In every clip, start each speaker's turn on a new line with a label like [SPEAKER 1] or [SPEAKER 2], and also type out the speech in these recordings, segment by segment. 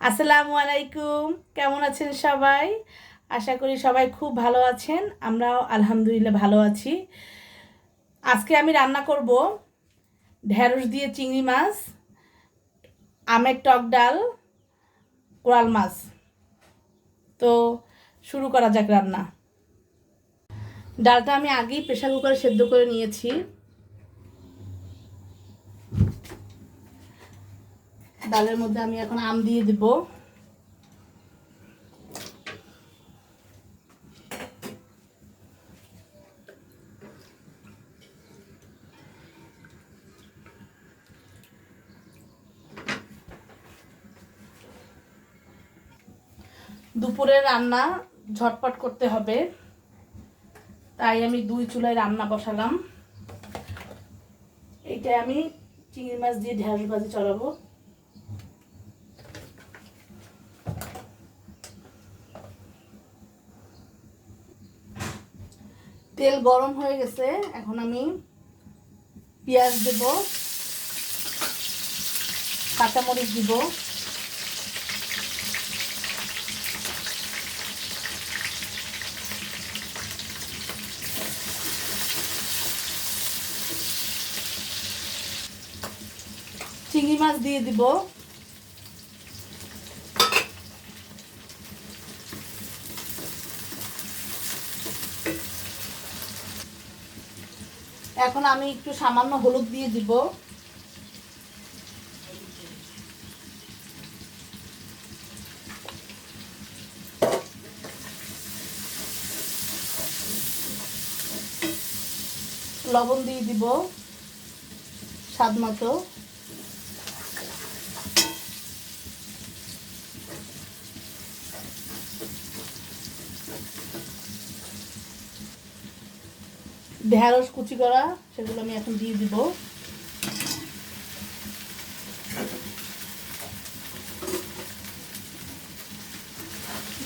[SPEAKER 1] আসসালামু আলাইকুম। কেমন আছেন সবাই? আশা করি সবাই খুব ভালো আছেন। আমরাও আলহামদুলিল্লাহ ভালো আছি। আজকে আমি রান্না করব ঢেঁড়স দিয়ে চিংড়ি মাছ, আমের টক ডাল, কোরাল মাছ। তো শুরু করা যাক রান্না। ডালটা আমি আগেই প্রেসার কুকারে সেদ্ধ করে নিয়েছি। ডালের মধ্যে আমি এখন আম দিয়ে দেব। দুপুরের রান্না ঝটপট করতে হবে, তাই আমি 2 চুলায় রান্না বসালাম। এইটা আমি চিংড়ি মাছ দিয়ে ঢেঁড়স ভাজি চড়াবো। তেল গরম হয়ে গেছে, এখন আমি পেঁয়াজ দেব, কাঁচামরিচ দিব, চিংড়ি মাছ দিয়ে দিব, এখন আমি একটু সামান্য হলুদ দিয়ে দিব, লবণ দিয়ে দিব স্বাদ মতো, ঢেঁড়স কুচি করা সেগুলো আমি এখন দিয়ে দিব।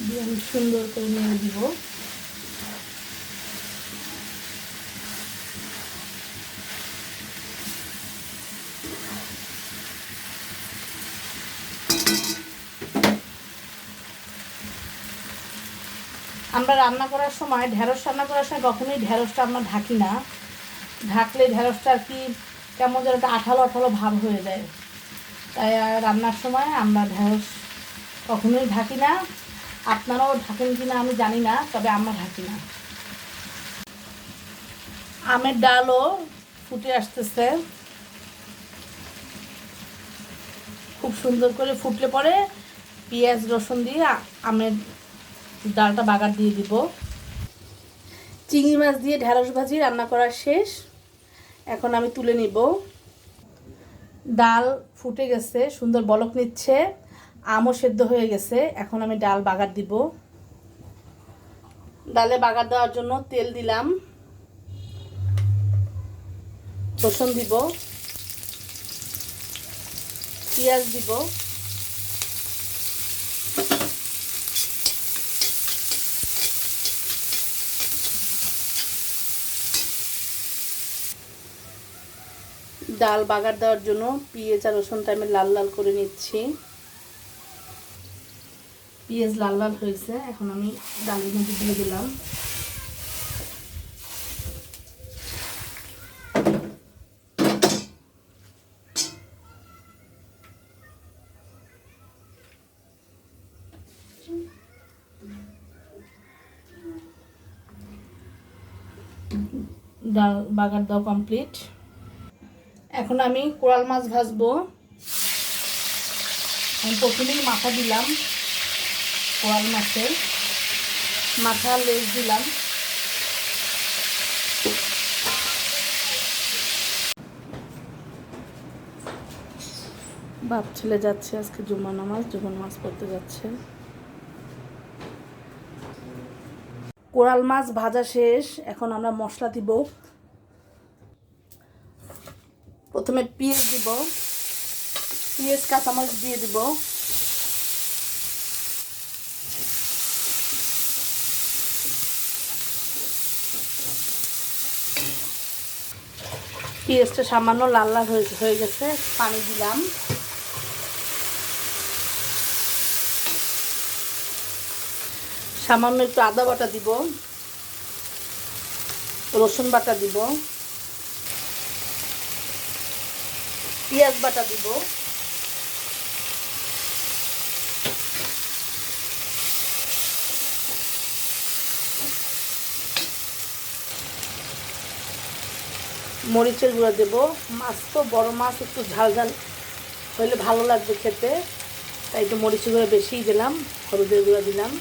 [SPEAKER 1] দিয়ে আমি সুন্দর করে নিয়ে দিব। আমরা রান্না করার সময় ঢেঁড়স রান্না করার সময় কখনোই ঢেঁড়সটা আমরা ঢাকি না। ঢাকলে ঢেঁড়সটা আর কি কেমন যেন একটা আঠালো আঠালো ভাব হয়ে যায়। তাই রান্নার সময় আমরা ঢেঁড়স কখনোই ঢাকি না। আপনারাও ঢাকেন কি না আমি জানি না, তবে আমরা ঢাকি না। আমের ডালও ফুটে আসতেছে, খুব সুন্দর করে ফুটলে পরে পেঁয়াজ রসুন দিয়ে আমের ডালটা বাগার দিয়ে দিব। চিংড়ি মাছ দিয়ে ঢেঁড়স ভাজি রান্না করা শেষ, এখন আমি তুলে নিব। ডাল ফুটে গেছে, সুন্দর বলক নিচ্ছে, আমও সেদ্ধ হয়ে গেছে। এখন আমি ডাল বাগার দিব। ডালে বাগার দেওয়ার জন্য তেল দিলাম, রসুন দিব, পেঁয়াজ দিব, ডাল বাগার দেওয়ার জন্য পেঁয়াজ আর রসুনটা আমি লাল লাল করে নিচ্ছি। পেঁয়াজ লাল লাল হয়েছে, এখন আমি ডালের মধ্যে দিয়ে দিলাম। ডাল বাগার দেওয়া কমপ্লিট। এখন আমি কোরাল মাছ ভাজবো। আমি প্রথমেই মাথা দিলাম, কোরাল মাছের মাথা লেজ দিলাম। বাপ ছেলে যাচ্ছে আজকে জুম্মা নামাজ পড়তে যাচ্ছে। কোরাল মাছ ভাজা শেষ, এখন আমরা মশলা দিব। প্রথমে পেঁয়াজ দিব, পেঁয়াজ কাঁচামরিচ দিয়ে দিব, পেঁয়াজটা সামান্য লাল লাল হয়ে গেছে, পানি দিলাম। সামান্য একটু আদা বাটা দিব, রসুন বাটা দিব, পেঁয়াজ বাটা দিব, মরিচের গুঁড়া দেব। মাছ তো বড় মাছ, একটু ঝাল ঝাল হলে ভালো লাগবে খেতে, তাই একটু মরিচের গুঁড়া বেশিই দিলাম, হলুদের গুঁড়া দিলাম।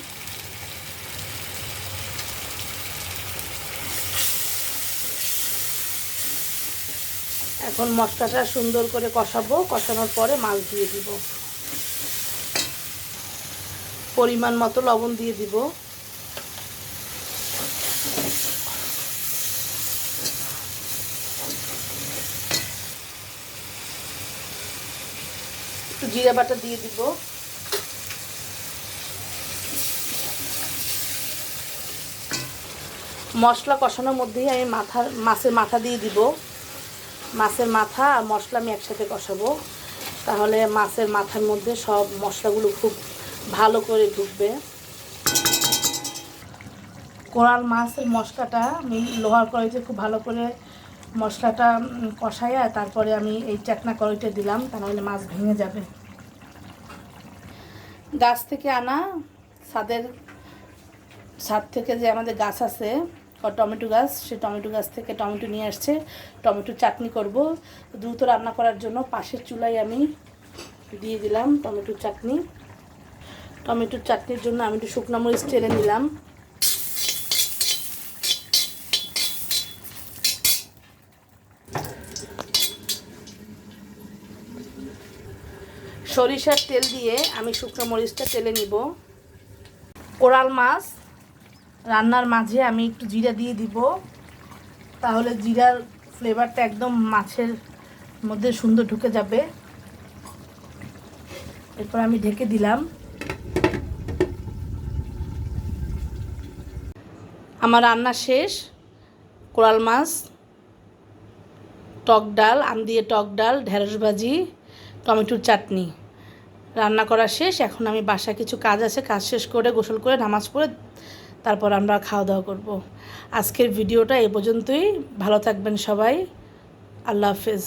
[SPEAKER 1] এখন মশলাটা সুন্দর করে কষাবো, কষানোর পরে মাছ দিয়ে দিব, পরিমাণ মতো লবণ দিয়ে দিব, একটু জিরা বাটা দিয়ে দিব, মশলা কষানোর মধ্যেই আমি মাছের মাথা দিয়ে দিব। মাছের মাথা আর মশলা আমি একসাথে কষাবো, তাহলে মাছের মাথার মধ্যে সব মশলাগুলো খুব ভালো করে ঢুকবে। কোরাল মাছের মশলাটা আমি লোহার কড়াইতে খুব ভালো করে মশলাটা কষাইয়া তারপরে আমি এই চাকনা কড়াইটা দিলাম, তা নাহলে মাছ ভেঙে যাবে। গাছ থেকে আনা ছাদ থেকে যে আমাদের গাছ আছে টমেটো গাছ, সে টমেটো গাছ থেকে টমেটো নিয়ে আসছে, টমেটো চাটনি করব। দ্রুত রান্না করার জন্য পাশের চুলায় আমি দিয়ে দিলাম টমেটো চাটনি। টমেটোর চাটনির জন্য আমি একটু শুকনো মরিচ টেলে নিলাম, সরিষার তেল দিয়ে আমি শুকনো মরিচটা তেলে নিব। কোরাল মাছ রান্নার মাঝে আমি একটু জিরা দিয়ে দিব, তাহলে জিরার ফ্লেভারটা একদম মাছের মধ্যে সুন্দর ঢুকে যাবে। এরপর আমি ঢেকে দিলাম। আমার রান্না শেষ। কোরাল মাছ, টক ডাল, আম দিয়ে টক ডাল, ঢেঁড়স ভাজি, টমেটোর চাটনি রান্না করা শেষ। এখন আমি বাসায় কিছু কাজ আছে, কাজ শেষ করে গোসল করে নামাজ পড়ে তারপর আমরা খাওয়া দাওয়া করব। আজকের ভিডিওটা এ পর্যন্তই। ভালো থাকবেন সবাই। আল্লাহ হাফেজ।